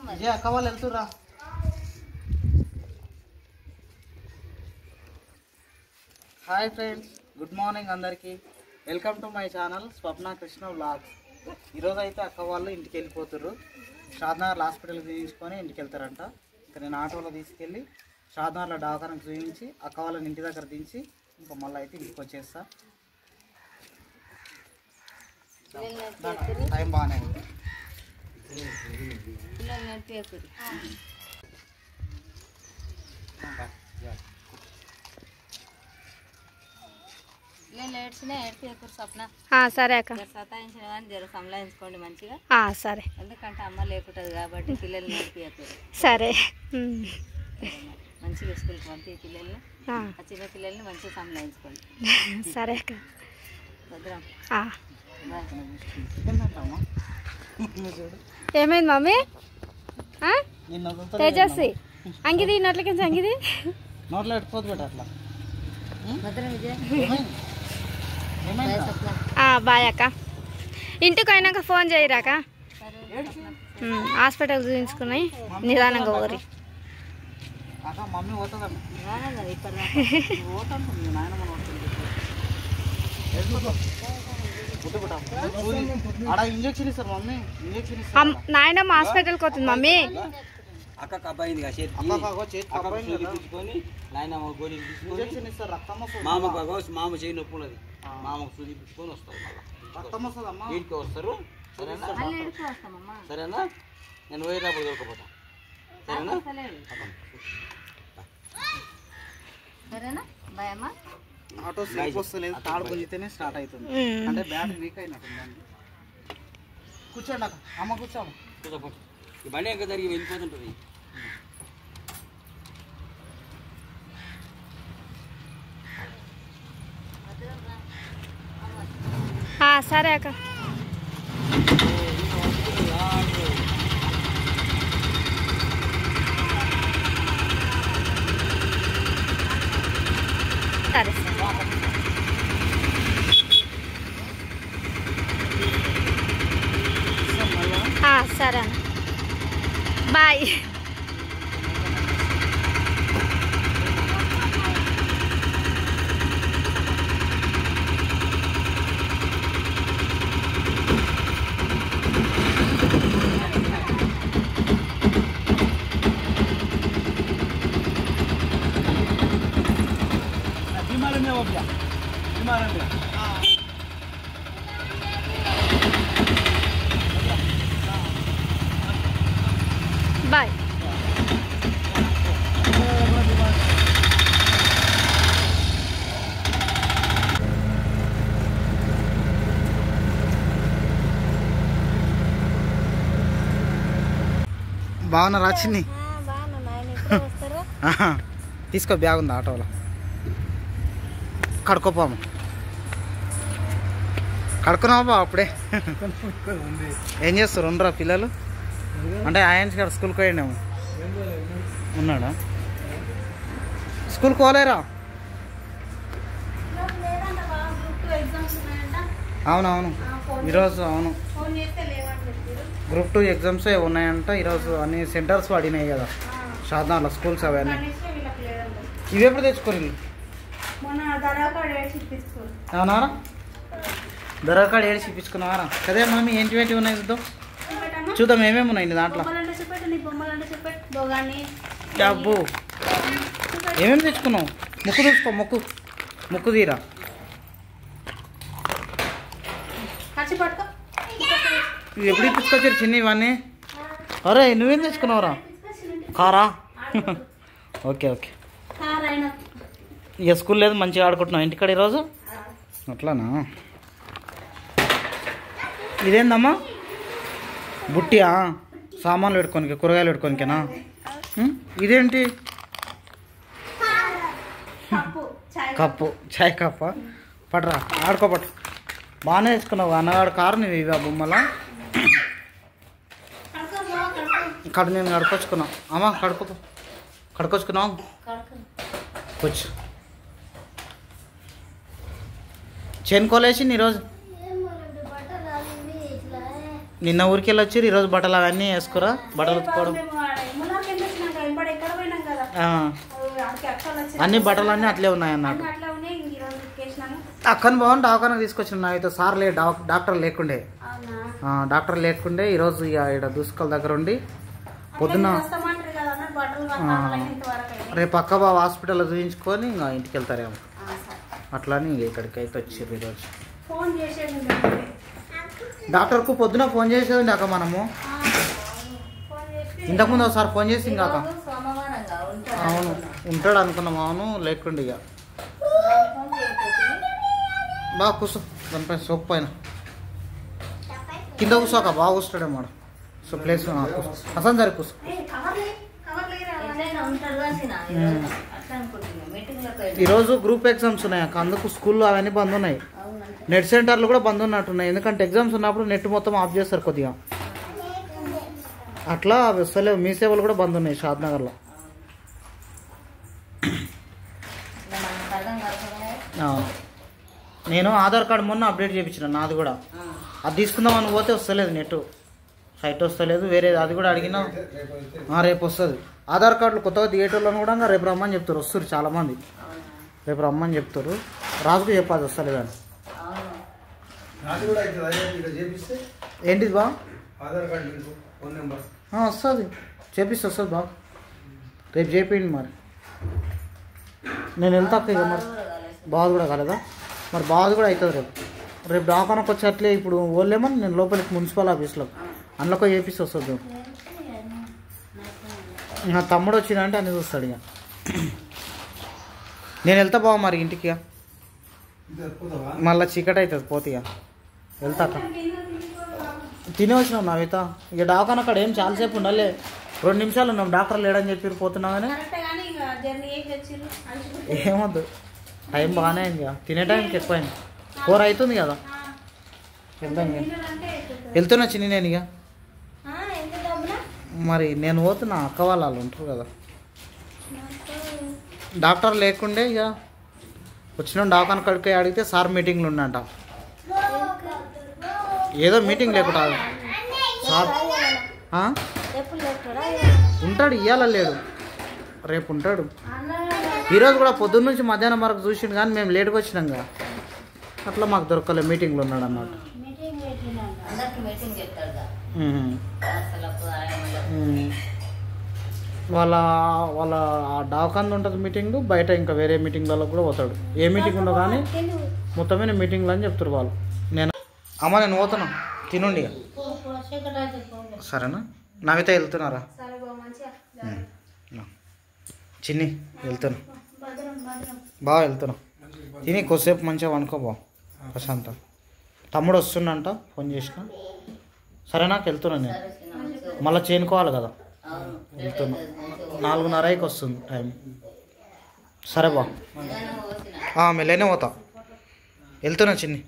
విజయ అక్క వాళ్ళు వెళ్తుర్రా. Hi friends, good morning అందరికీ. Welcome to my channel Swapna Krishna vlogs. ఈరోజు అయితే అక్క వాళ్ళు ఇంటికి వెళ్ళిపోతుర్రు. షాద్నగర్ హాస్పిటల్కి చూపించుకొని ఇంటికి వెళ్తారంట. ఇంకా నేను ఆటోలో తీసుకెళ్ళి షాద్నగర్లో దవాఖానకు చూపించి అక్క వాళ్ళని ఇంటి దగ్గర దించి ఇంకా మళ్ళీ అయితే ఇంటికి వచ్చేస్తా. టైం బాగానే ఉంది. సరే అక్క, సతాయించిన కానీ జర సంలాయించుకోండి మంచిగా. సరే, ఎందుకంటే అమ్మ లేకుంటుంది కాబట్టి పిల్లల్ని నేర్పియకూడదు. సరే, మంచిగా స్కూల్కి పంపి పిల్లల్ని, ఆ చిన్న పిల్లల్ని మంచిగా సంలాయించుకోండి. సరే అక్క. భద్రం. ఏమైంది మమ్మీ? తేజస్వి అంగిది నోట్లకి అంగిది నోట్లో పెట్టుకోదు బెట అట్లా. భద్రం విజయ. బాయ్ అక్క. ఇంటికి అయినాక ఫోన్ చేయరాక. హాస్పిటల్ చూపించుకుని నిదానంగా ఊరి. మమ్మీ పోతుందా? ఇంజక్షన్ ఇస్తారు మమ్మీ. ఇంజక్షన్ ఇస్తారు. నాయనమ్మ హాస్పిటల్కి పోతుంది మమ్మీ. అక్కకు అబ్బాయింది మామ చేయి నొప్పి ఉన్నది. మామకు చూపించుకొని వస్తారు. మళ్ళీ ఇంటికి వస్తారు. సరేనా? నేను పోయేటప్పుడు దొరకపోతా. సరేనా? బాయ్ అమ్మా. ఆటో స్లిప్ వస్తలేదు, తాడు గుంజితేనే స్టార్ట్ అవుతుంది. అంటే బ్యాటరీ వీక్ అయినట్టుంది. కూర్చోండి అక్క. అమ్మ కూర్చోము. ఈ బండి ఇంకా జరిగి వెళ్ళిపోతుంటుంది. సరే అక్క. సరే సరే అన్న, బాయ్. బాయ్. బాగున్నా రాచింది. తీసుకో, బ్యాగ్ ఉంది ఆటోలో. కడుకోపోము. కడుక్కున్నావా బా? అప్పుడే ఏం చేస్తారు? ఉండరా పిల్లలు? అంటే ఆయన్స్ గారు స్కూల్కి పోయిండేమో. ఉన్నాడా? స్కూల్కి పోలేరా? అవునవును, ఈరోజు అవును గ్రూప్ 2 ఎగ్జామ్స్ ఉన్నాయంట ఈరోజు. అన్ని సెంటర్స్ పడినాయి కదా షాద్నగర్లో, స్కూల్స్ అవన్నీ. ఇవి ఎప్పుడు తెచ్చుకోరు? అవునారా? దొరకాడ ఏడు చూపించుకున్నావారా? అదే మమ్మీ ఏంటి ఉన్నాయి చూద్దాం. చూద్దాం ఏమేమి ఉన్నాయి దాంట్లో. డబ్బు ఏమేమి తెచ్చుకున్నావు? ముక్కు చూసుకో, ముక్కు తీరా. ఇవి ఎప్పుడు ఇప్పించుకొచ్చారు చిన్న ఇవన్నీ? అరే నువ్వేం తెచ్చుకున్నావురా? కారా? Okay okay. ఇక స్కూల్ లేదు, మంచిగా ఆడుకుంటున్నావు ఇంటికాడ ఈరోజు. అట్లానా? ఇదేందమ్మా? బుట్టియా? సామాన్లు పెట్టుకోనికే, కూరగాయలు పెట్టుకోనికేనా? ఇదేంటి? కప్పు, చాయ్ కప్ప. పట్రా ఆడుకోపట్టు. బాగానే తెచ్చుకున్నావు. అన్నగాడు కారు నువ్వు ఇవి బొమ్మలా. ఇక్కడ నేను కడుకొచ్చుకున్నావు. అమ్మా కడుకొచ్చుకున్నావు. కూర్చో. చేనుకోలేసింది ఈరోజు. నిన్న ఊరికి వెళ్ళి వచ్చి ఈరోజు బట్టలు అవన్నీ వేసుకురా, బట్టలు ఉతుకోవడం. అన్ని బట్టలు అన్నీ అట్లే ఉన్నాయి అన్నట్టు. అక్కని బాగుంది దవాఖానకు తీసుకొచ్చిన. నాకైతే సార్ లే డాక్టర్ లేకుండే ఈరోజు ఇక ఇక్కడ దూసుకల దగ్గర ఉండి పొద్దున్న రేపు అక్క బాబు హాస్పిటల్లో చూపించుకొని ఇంకా ఇంటికి వెళ్తారేమో అట్లాని ఇక్కడికి అయితే వచ్చారు ఈరోజు. డాక్టర్కు పొద్దున ఫోన్ చేసేది అక్క మనము. ఇంతకుముందు ఒకసారి ఫోన్ చేసి ఇంకా అవును ఉంటాడు అనుకున్నాం. అవును లేకుండే ఇక బాగా కూర్చో దానిపైన సోప్ పైన కింద కూర్చోక బాగా కూర్చుంటాడేమో సో ప్లేస్ అసలు సరే కూర్చో. ఈరోజు గ్రూప్ ఎగ్జామ్స్ ఉన్నాయి అక్క, అందుకు స్కూల్లో అవన్నీ బంద్ ఉన్నాయి. నెట్ సెంటర్లు కూడా బంద్ ఉన్నట్టున్నాయి, ఎందుకంటే ఎగ్జామ్స్ ఉన్నప్పుడు నెట్ మొత్తం ఆఫ్ చేస్తారు కొద్దిగా. అట్లా వస్తలేవు. మీ సేవలు కూడా బంద్ ఉన్నాయి షాద్నగర్లో. నేను ఆధార్ కార్డు మొన్న అప్డేట్ చేయించిన, నాది కూడా. అది తీసుకుందామని పోతే వస్తలేదు, నెట్ సైట్ వస్తలేదు. వేరే అది కూడా అడిగినా రేపు వస్తుంది. ఆధార్ కార్డులు కొత్తగా థియేటర్లను కూడా రేపు రమ్మని చెప్తారు. వస్తారు చాలామంది, రేపు రమ్మని చెప్తారు. రాజుకు చెప్పాలి వస్తలేదు అని. ఏంటిది బా వస్తుంది, చేపిస్తే వస్తుంది బాగా. రేపు చేపిండి మరి. నేను వెళ్తా ఇక. మరి బాధ కూడా కాలేదా? మరి బాధ కూడా అవుతుంది రేపు. రేపు దాకానికి వచ్చేట్లే ఇప్పుడు ఓళ్ళేమని నేను లోపలికి మున్సిపల్ ఆఫీస్లో అందులోకి చేపిస్తే వస్తుంది. నా తమ్ముడు వచ్చిందంటే అన్ని చూస్తాడు ఇక. నేను వెళ్తా బావ మరి ఇంటికి. మళ్ళీ చీకటి అవుతుంది పోతే ఇక వెళ్తా. తినే వచ్చినాం నవిత. ఇక డాక్టర్ అక్కడ ఏం చాలాసేపు ఉండాలి, 2 నిమిషాలు ఉన్నాం. డాక్టర్ లేడని చెప్పి పోతున్నాం కానీ ఏమొద్దు, టైం బాగానే అయింది ఇక. తినే టైంకి ఎక్కువైంది, 4 అవుతుంది కదా. వెళ్తాం ఇక. వెళ్తున్నా చిన్ని నేను ఇక. మరి నేను పోతున్నా, అక్క వాళ్ళు ఉంటారు కదా. డాక్టర్ లేకుండే ఇక వచ్చినాం. డాక్టర్ కడికి అడిగితే సార్ మీటింగ్లు ఉన్నంట. ఏదో మీటింగ్ లేకుండా సార్ ఉంటాడు. ఇవాళ లేడు, రేపు ఉంటాడు. ఈరోజు కూడా పొద్దున్న నుంచి మధ్యాహ్నం వరకు చూసిండు కానీ మేము లేట్గా వచ్చినాం కదా, అట్లా మాకు దొరకలేదు. మీటింగ్లో ఉన్నాడు అన్నమాట. వాళ్ళ డాకాంద ఉంటుంది మీటింగ్, బయట ఇంకా వేరే మీటింగ్లలో కూడా పోతాడు. ఏ మీటింగ్ ఉండదు కానీ మొత్తమైన మీటింగ్లు అని చెప్తారు వాళ్ళు. నేను అమ్మ నేను పోతున్నా, తినుండి సరేనా? నవిత వెళ్తున్నారా? చిన్ని వెళ్తున్నా, బాగా వెళ్తున్నా. తిని కొద్దిసేపు మంచిగా అనుకో బా ప్రశాంత. తమ్ముడు వస్తుండంట, ఫోన్ చేసిన. సరే నాకు వెళ్తున్నా నేను, మళ్ళీ చేనుకోవాలి కదా. వెళ్తున్నా, 4:30కి వస్తుంది టైం. సరే బా మెల్లనే పోతా. వెళ్తున్నా చిన్ని.